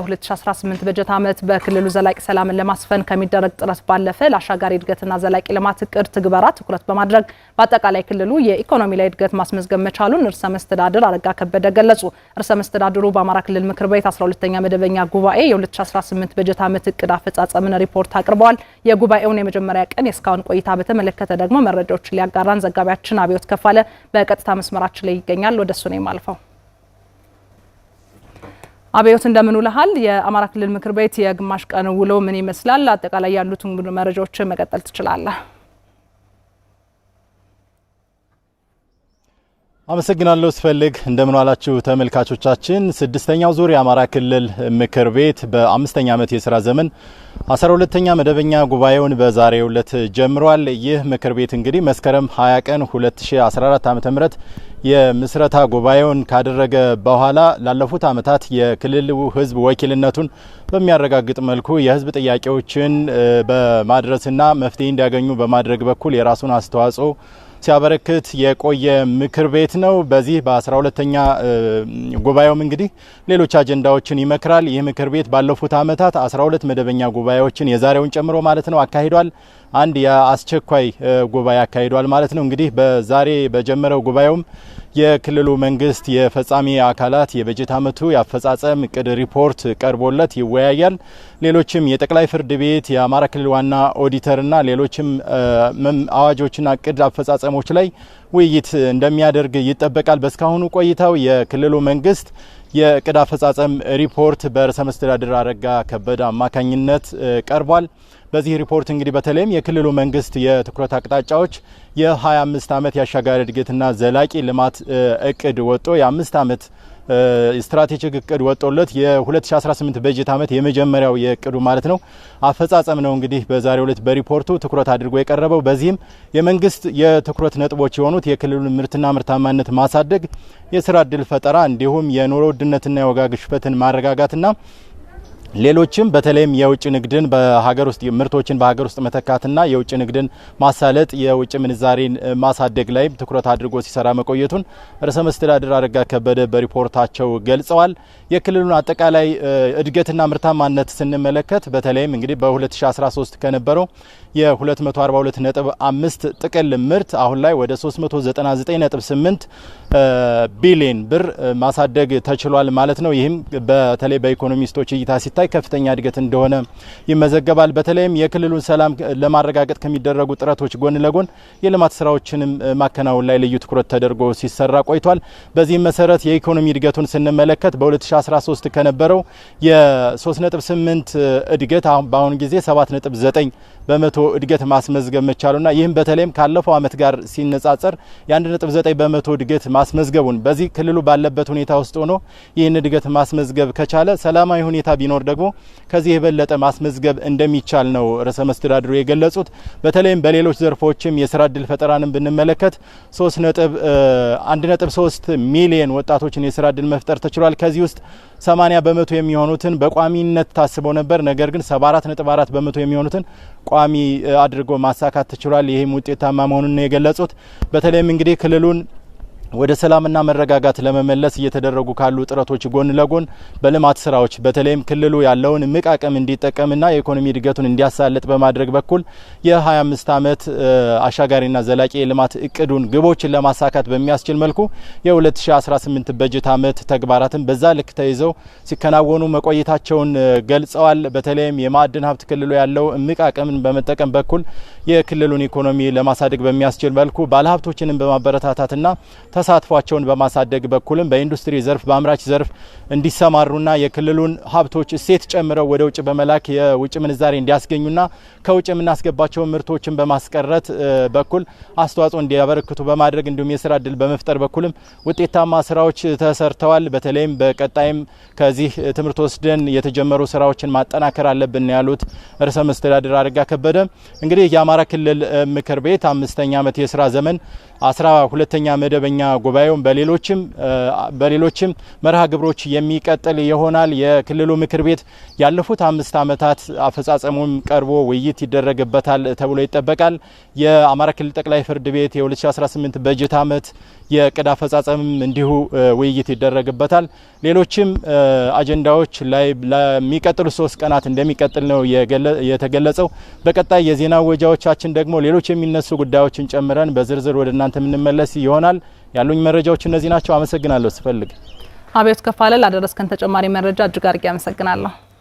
2018 በጀት ዓመት በክልሉ ዘላቂ ሰላምን ለማስፈን ከሚደረግ ጥረት ባለፈ ለአሻጋሪ እድገትና ዘላቂ ልማት እቅድ ትግበራ ትኩረት በማድረግ በአጠቃላይ ክልሉ የኢኮኖሚ ላይ እድገት ማስመዝገብ መቻሉን ርዕሰ መስተዳድር አረጋ ከበደ ገለጹ። ርዕሰ መስተዳድሩ በአማራ ክልል ምክር ቤት 12ኛ መደበኛ ጉባኤ የ2018 በጀት ዓመት እቅድ አፈጻጸምን ሪፖርት አቅርበዋል። የጉባኤውን የመጀመሪያ ቀን የስካውን ቆይታ በተመለከተ ደግሞ መረጃዎችን ሊያጋራን ዘጋቢያችን አብዮት ከፋለ በቀጥታ መስመራችን ላይ ይገኛል። ወደሱ ነው የማልፈው። አብዮት እንደምን ውለሃል? የአማራ ክልል ምክር ቤት የግማሽ ቀን ውሎ ምን ይመስላል? አጠቃላይ ያሉትን መረጃዎች መቀጠል ትችላለህ። አመሰግናለሁ ስፈልግ። እንደምን ዋላችሁ ተመልካቾቻችን። ስድስተኛው ዙር የአማራ ክልል ምክር ቤት በአምስተኛ ዓመት የሥራ ዘመን 12ኛ መደበኛ ጉባኤውን በዛሬው ዕለት ጀምሯል። ይህ ምክር ቤት እንግዲህ መስከረም 20 ቀን 2014 ዓ.ም የምስረታ ጉባኤውን ካደረገ በኋላ ላለፉት ዓመታት የክልሉ ሕዝብ ወኪልነቱን በሚያረጋግጥ መልኩ የሕዝብ ጥያቄዎችን በማድረስና መፍትሄ እንዲያገኙ በማድረግ በኩል የራሱን አስተዋጽኦ ሲያበረክት የቆየ ምክር ቤት ነው። በዚህ በ12ኛ ጉባኤውም እንግዲህ ሌሎች አጀንዳዎችን ይመክራል። ይህ ምክር ቤት ባለፉት ዓመታት 12 መደበኛ ጉባኤዎችን የዛሬውን ጨምሮ ማለት ነው አካሂዷል። አንድ የአስቸኳይ ጉባኤ አካሂዷል ማለት ነው። እንግዲህ በዛሬ በጀመረው ጉባኤውም የክልሉ መንግስት የፈጻሚ አካላት የበጀት ዓመቱ የአፈጻጸም እቅድ ሪፖርት ቀርቦለት ይወያያል። ሌሎችም የጠቅላይ ፍርድ ቤት የአማራ ክልል ዋና ኦዲተርና ሌሎችም አዋጆችና እቅድ አፈጻጸሞች ላይ ውይይት እንደሚያደርግ ይጠበቃል። በስካሁኑ ቆይታው የክልሉ መንግስት የእቅድ አፈጻጸም ሪፖርት በርዕሰ መስተዳድር አረጋ ከበደ አማካኝነት ቀርቧል። በዚህ ሪፖርት እንግዲህ በተለይም የክልሉ መንግስት የትኩረት አቅጣጫዎች የ25 ዓመት የአሻጋሪ እድገትና ዘላቂ ልማት እቅድ ወጦ የ5 ዓመት ስትራቴጂክ እቅድ ወጦለት የ2018 በጀት ዓመት የመጀመሪያው የእቅዱ ማለት ነው አፈጻጸም ነው። እንግዲህ በዛሬው ዕለት በሪፖርቱ ትኩረት አድርጎ የቀረበው በዚህም የመንግስት የትኩረት ነጥቦች የሆኑት የክልሉን ምርትና ምርታማነት ማሳደግ፣ የስራ ዕድል ፈጠራ እንዲሁም የኑሮ ውድነትና የዋጋ ግሽበትን ማረጋጋትና ሌሎችም በተለይም የውጭ ንግድን በሀገር ውስጥ ምርቶችን በሀገር ውስጥ መተካትና የውጭ ንግድን ማሳለጥ የውጭ ምንዛሬን ማሳደግ ላይ ትኩረት አድርጎ ሲሰራ መቆየቱን ርዕሰ መስተዳድር አረጋ ከበደ በሪፖርታቸው ገልጸዋል። የክልሉን አጠቃላይ እድገትና ምርታማነት ስንመለከት በተለይም እንግዲህ በ2013 ከነበረው የ242.5 ጥቅል ምርት አሁን ላይ ወደ 399.8 ቢሊዮን ብር ማሳደግ ተችሏል ማለት ነው። ይህም በተለይ በኢኮኖሚስቶች እይታ ሲታይ ከፍተኛ እድገት እንደሆነ ይመዘገባል። በተለይም የክልሉን ሰላም ለማረጋገጥ ከሚደረጉ ጥረቶች ጎን ለጎን የልማት ስራዎችንም ማከናወን ላይ ልዩ ትኩረት ተደርጎ ሲሰራ ቆይቷል። በዚህም መሰረት የኢኮኖሚ እድገቱን ስንመለከት በ2013 ከነበረው የ3.8 እድገት በአሁኑ ጊዜ 7.9 በመቶ እድገት ማስመዝገብ መቻሉና ይህም በተለይም ካለፈው ዓመት ጋር ሲነጻጸር የ1.9 በመቶ እድገት ማስመዝገቡን በዚህ ክልሉ ባለበት ሁኔታ ውስጥ ሆኖ ይህን እድገት ማስመዝገብ ከቻለ ሰላማዊ ሁኔታ ቢኖር ደግሞ ከዚህ የበለጠ ማስመዝገብ እንደሚቻል ነው ርዕሰ መስተዳድሩ የገለጹት። በተለይም በሌሎች ዘርፎችም የስራ ዕድል ፈጠራንም ብንመለከት 1.3 ሚሊዮን ወጣቶችን የስራ ዕድል መፍጠር ተችሏል። ከዚህ ውስጥ 80 በመቶ የሚሆኑትን በቋሚነት ታስበው ነበር። ነገር ግን 74.4 በመቶ የሚሆኑትን ቋሚ አድርጎ ማሳካት ተችሏል። ይህም ውጤታማ መሆኑን ነው የገለጹት። በተለይም እንግዲህ ክልሉን ወደ ሰላምና መረጋጋት ለመመለስ እየተደረጉ ካሉ ጥረቶች ጎን ለጎን በልማት ስራዎች በተለይም ክልሉ ያለውን እምቅ አቅም እንዲጠቀምና የኢኮኖሚ እድገቱን እንዲያሳልጥ በማድረግ በኩል የ25 ዓመት አሻጋሪና ዘላቂ የልማት እቅዱን ግቦችን ለማሳካት በሚያስችል መልኩ የ2018 በጀት ዓመት ተግባራትን በዛ ልክ ተይዘው ሲከናወኑ መቆየታቸውን ገልጸዋል። በተለይም የማዕድን ሀብት ክልሉ ያለው እምቅ አቅምን በመጠቀም በኩል የክልሉን ኢኮኖሚ ለማሳደግ በሚያስችል መልኩ ባለሀብቶችንም በማበረታታትና ተሳትፏቸውን በማሳደግ በኩልም በኢንዱስትሪ ዘርፍ በአምራች ዘርፍ እንዲሰማሩና የክልሉን ሀብቶች እሴት ጨምረው ወደ ውጭ በመላክ የውጭ ምንዛሬ እንዲያስገኙና ከውጭ የምናስገባቸው ምርቶችን በማስቀረት በኩል አስተዋጽኦ እንዲያበረክቱ በማድረግ እንዲሁም የስራ ዕድል በመፍጠር በኩልም ውጤታማ ስራዎች ተሰርተዋል። በተለይም በቀጣይም ከዚህ ትምህርት ወስደን የተጀመሩ ስራዎችን ማጠናከር አለብን ያሉት ርዕሰ መስተዳድር አረጋ ከበደ እንግዲህ የአማራ ክልል ምክር ቤት 5ኛ ዓመት የስራ ዘመን 12ኛ መደበኛ ጉባኤውን በሌሎችም መርሃ ግብሮች የሚቀጥል ይሆናል። የክልሉ ምክር ቤት ያለፉት 5 ዓመታት አፈጻጸሙም ቀርቦ ውይይት ይደረግበታል ተብሎ ይጠበቃል። የአማራ ክልል ጠቅላይ ፍርድ ቤት የ2018 በጀት ዓመት የዕቅድ አፈጻጸም እንዲሁ ውይይት ይደረግበታል። ሌሎችም አጀንዳዎች ላይ ለሚቀጥሉ 3 ቀናት እንደሚቀጥል ነው የተገለጸው። በቀጣይ የዜና ወጃዎቻችን ደግሞ ሌሎች የሚነሱ ጉዳዮችን ጨምረን በዝርዝር ወደ እናንተ የምንመለስ ይሆናል። ያሉኝ መረጃዎች እነዚህ ናቸው። አመሰግናለሁ። ስፈልግ አብዮት ከፋለ ላደረስከን ተጨማሪ መረጃ እጅግ አድርጌ አመሰግናለሁ።